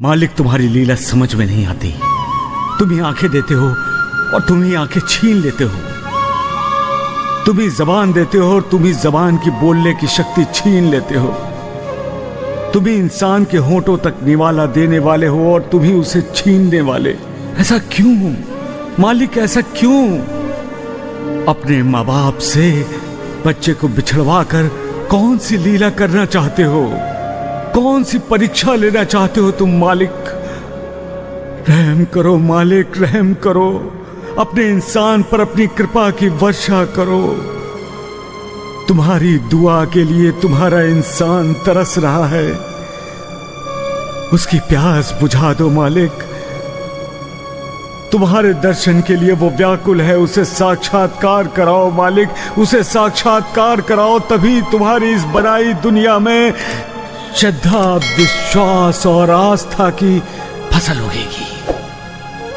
मालिक, तुम्हारी लीला समझ में नहीं आती। तुम ही आंखें देते हो और तुम ही आंखें छीन लेते हो। तुम ही जबान देते हो और तुम ही जबान की बोलने की शक्ति छीन लेते हो। तुम ही इंसान के होंठों तक निवाला देने वाले हो और तुम ही उसे छीनने वाले। ऐसा क्यों मालिक, ऐसा क्यों? अपने माँ बाप से बच्चे को बिछड़वा कर कौन सी लीला करना चाहते हो? कौन सी परीक्षा लेना चाहते हो तुम मालिक? रहम करो मालिक, रहम करो। अपने इंसान पर अपनी कृपा की वर्षा करो। तुम्हारी दुआ के लिए तुम्हारा इंसान तरस रहा है। उसकी प्यास बुझा दो मालिक। तुम्हारे दर्शन के लिए वो व्याकुल है। उसे साक्षात्कार कराओ मालिक, उसे साक्षात्कार कराओ। तभी तुम्हारी इस बनाई दुनिया में श्रद्धा, विश्वास और आस्था की फसल उगेगी।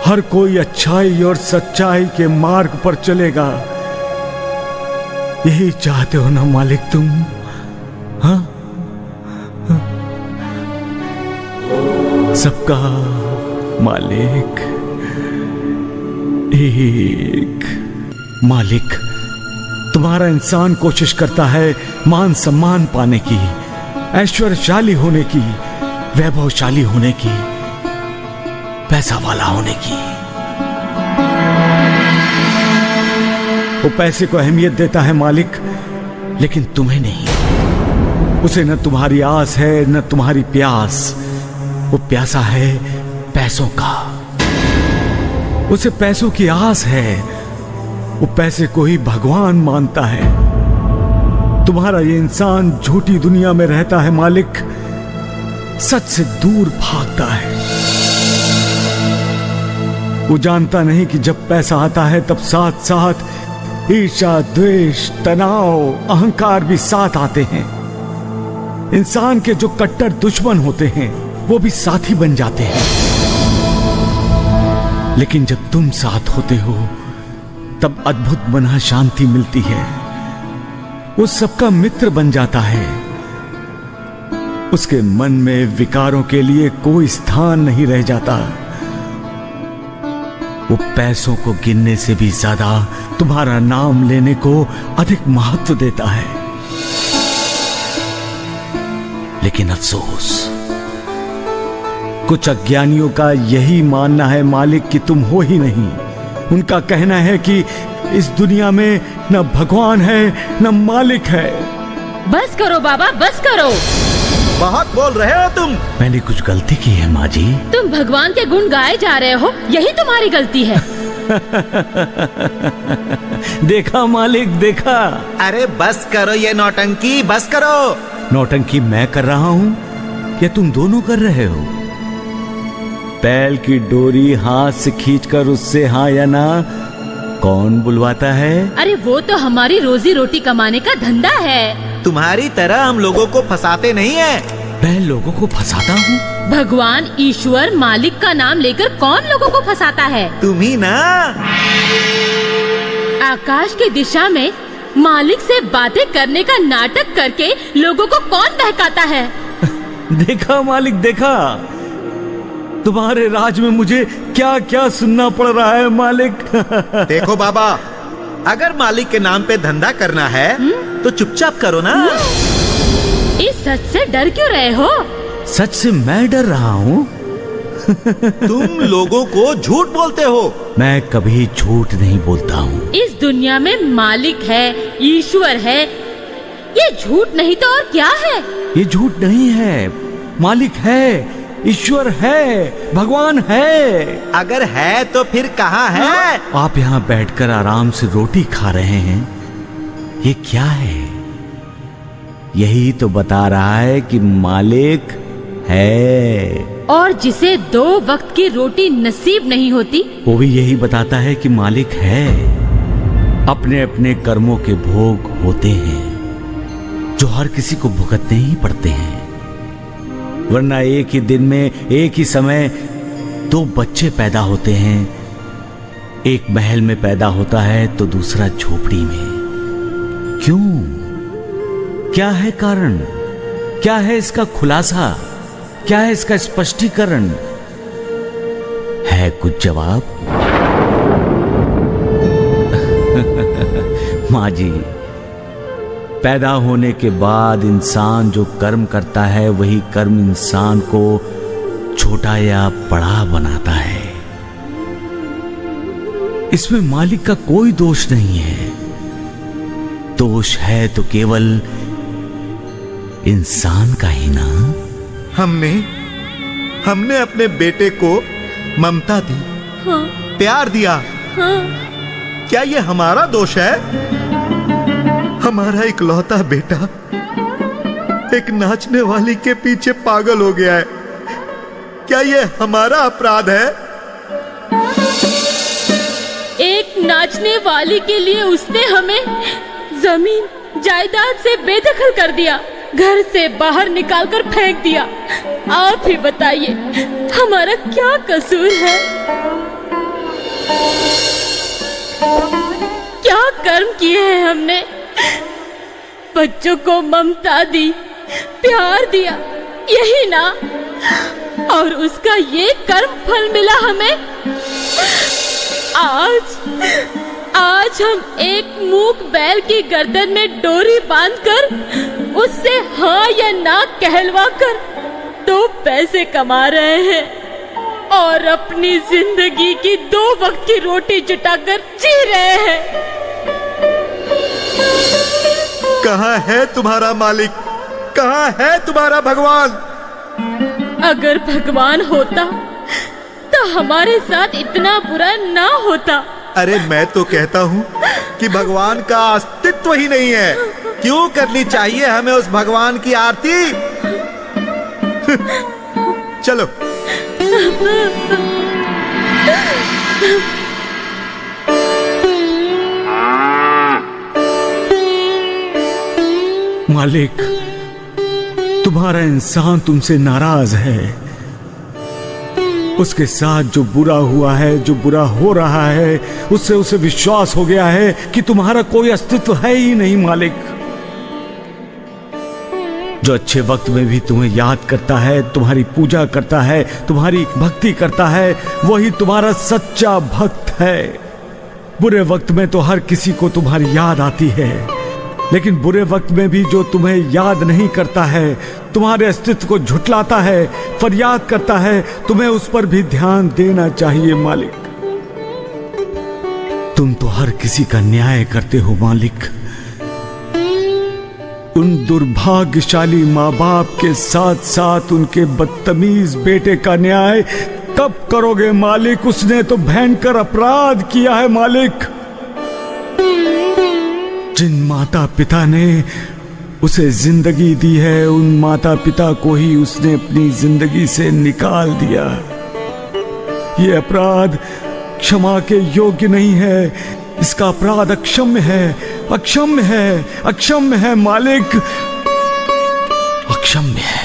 हर कोई अच्छाई और सच्चाई के मार्ग पर चलेगा। यही चाहते हो ना मालिक तुम? हाँ, सबका मालिक एक। मालिक, तुम्हारा इंसान कोशिश करता है मान सम्मान पाने की, ऐश्वर्यशाली होने की, वैभवशाली होने की, पैसा वाला होने की। वो पैसे को अहमियत देता है मालिक, लेकिन तुम्हें नहीं। उसे न तुम्हारी आस है न तुम्हारी प्यास। वो प्यासा है पैसों का। उसे पैसों की आस है। वो पैसे को ही भगवान मानता है। तुम्हारा ये इंसान झूठी दुनिया में रहता है मालिक, सच से दूर भागता है। वो जानता नहीं कि जब पैसा आता है तब साथ साथ ईर्ष्या, द्वेष, तनाव, अहंकार भी साथ आते हैं। इंसान के जो कट्टर दुश्मन होते हैं वो भी साथी बन जाते हैं। लेकिन जब तुम साथ होते हो तब अद्भुत मना शांति मिलती है। वो सबका मित्र बन जाता है। उसके मन में विकारों के लिए कोई स्थान नहीं रह जाता। वो पैसों को गिनने से भी ज्यादा तुम्हारा नाम लेने को अधिक महत्व देता है। लेकिन अफसोस, कुछ अज्ञानियों का यही मानना है मालिक कि तुम हो ही नहीं। उनका कहना है कि इस दुनिया में न भगवान है न मालिक है। बस करो बाबा, बस करो। बहुत बोल रहे हो तुम। मैंने कुछ गलती की है माँ जी? तुम भगवान के गुण गाए जा रहे हो, यही तुम्हारी गलती है। देखा मालिक, देखा। अरे बस करो ये नौटंकी, बस करो। नौटंकी मैं कर रहा हूँ या तुम दोनों कर रहे हो? बैल की डोरी हाथ से खींचकर उससे हाँ या ना कौन बुलवाता है? अरे वो तो हमारी रोजी रोटी कमाने का धंधा है। तुम्हारी तरह हम लोगों को फंसाते नहीं है। मैं लोगों को फंसाता हूँ? भगवान, ईश्वर, मालिक का नाम लेकर कौन लोगों को फंसाता है? तुम ही ना। आकाश की दिशा में मालिक से बातें करने का नाटक करके लोगों को कौन बहकाता है? देखा मालिक, देखा। तुम्हारे राज में मुझे क्या क्या सुनना पड़ रहा है मालिक। देखो बाबा, अगर मालिक के नाम पे धंधा करना है तो चुपचाप करो ना। इस सच से डर क्यों रहे हो? सच से मैं डर रहा हूँ? तुम लोगों को झूठ बोलते हो। मैं कभी झूठ नहीं बोलता हूँ। इस दुनिया में मालिक है, ईश्वर है, ये झूठ नहीं तो और क्या है? ये झूठ नहीं है। मालिक है, ईश्वर है, भगवान है। अगर है तो फिर कहाँ है? आप यहाँ बैठकर आराम से रोटी खा रहे हैं, ये क्या है? यही तो बता रहा है कि मालिक है। और जिसे 2 वक्त की रोटी नसीब नहीं होती, वो भी यही बताता है कि मालिक है। अपने अपने कर्मों के भोग होते हैं जो हर किसी को भुगतने ही पड़ते हैं। वरना एक ही दिन में एक ही समय 2 बच्चे पैदा होते हैं। एक महल में पैदा होता है तो दूसरा झोपड़ी में। क्यों? क्या है कारण? क्या है इसका खुलासा? क्या है इसका स्पष्टीकरण? है कुछ जवाब? माँ जी, पैदा होने के बाद इंसान जो कर्म करता है वही कर्म इंसान को छोटा या बड़ा बनाता है। इसमें मालिक का कोई दोष नहीं है। दोष है तो केवल इंसान का ही ना। हमने अपने बेटे को ममता दी, हाँ, प्यार दिया। हाँ। क्या ये हमारा दोष है? हमारा इकलौता बेटा एक नाचने वाली के पीछे पागल हो गया है। क्या ये हमारा अपराध है? एक नाचने वाली के लिए उसने हमें जमीन जायदाद से बेदखल कर दिया, घर से बाहर निकालकर फेंक दिया। आप ही बताइए, हमारा क्या कसूर है? क्या कर्म किए हैं हमने? बच्चों को ममता दी, प्यार दिया, यही ना? और उसका ये कर्म फल मिला हमें। आज हम एक मूक बैल की गर्दन में डोरी बांधकर उससे हाँ या ना कहलवाकर 2 पैसे कमा रहे हैं और अपनी जिंदगी की 2 वक्त की रोटी जुटाकर जी रहे हैं। कहाँ है तुम्हारा मालिक? कहाँ है तुम्हारा भगवान? अगर भगवान होता तो हमारे साथ इतना बुरा ना होता। अरे मैं तो कहता हूँ कि भगवान का अस्तित्व ही नहीं है। क्यों करनी चाहिए हमें उस भगवान की आरती? चलो। मालिक, तुम्हारा इंसान तुमसे नाराज है। उसके साथ जो बुरा हुआ है, जो बुरा हो रहा है, उससे उसे विश्वास हो गया है कि तुम्हारा कोई अस्तित्व है ही नहीं। मालिक, जो अच्छे वक्त में भी तुम्हें याद करता है, तुम्हारी पूजा करता है, तुम्हारी भक्ति करता है, वही तुम्हारा सच्चा भक्त है। बुरे वक्त में तो हर किसी को तुम्हारी याद आती है, लेकिन बुरे वक्त में भी जो तुम्हें याद नहीं करता है, तुम्हारे अस्तित्व को झुठलाता है, फरियाद करता है, तुम्हें उस पर भी ध्यान देना चाहिए। मालिक, तुम तो हर किसी का न्याय करते हो। मालिक, उन दुर्भाग्यशाली माँ बाप के साथ साथ उनके बदतमीज बेटे का न्याय कब करोगे? मालिक, उसने तो भयंकर अपराध किया है। मालिक, जिन माता पिता ने उसे जिंदगी दी है, उन माता पिता को ही उसने अपनी जिंदगी से निकाल दिया। ये अपराध क्षमा के योग्य नहीं है। इसका अपराध अक्षम्य है, अक्षम्य है, अक्षम्य है। मालिक, अक्षम्य है।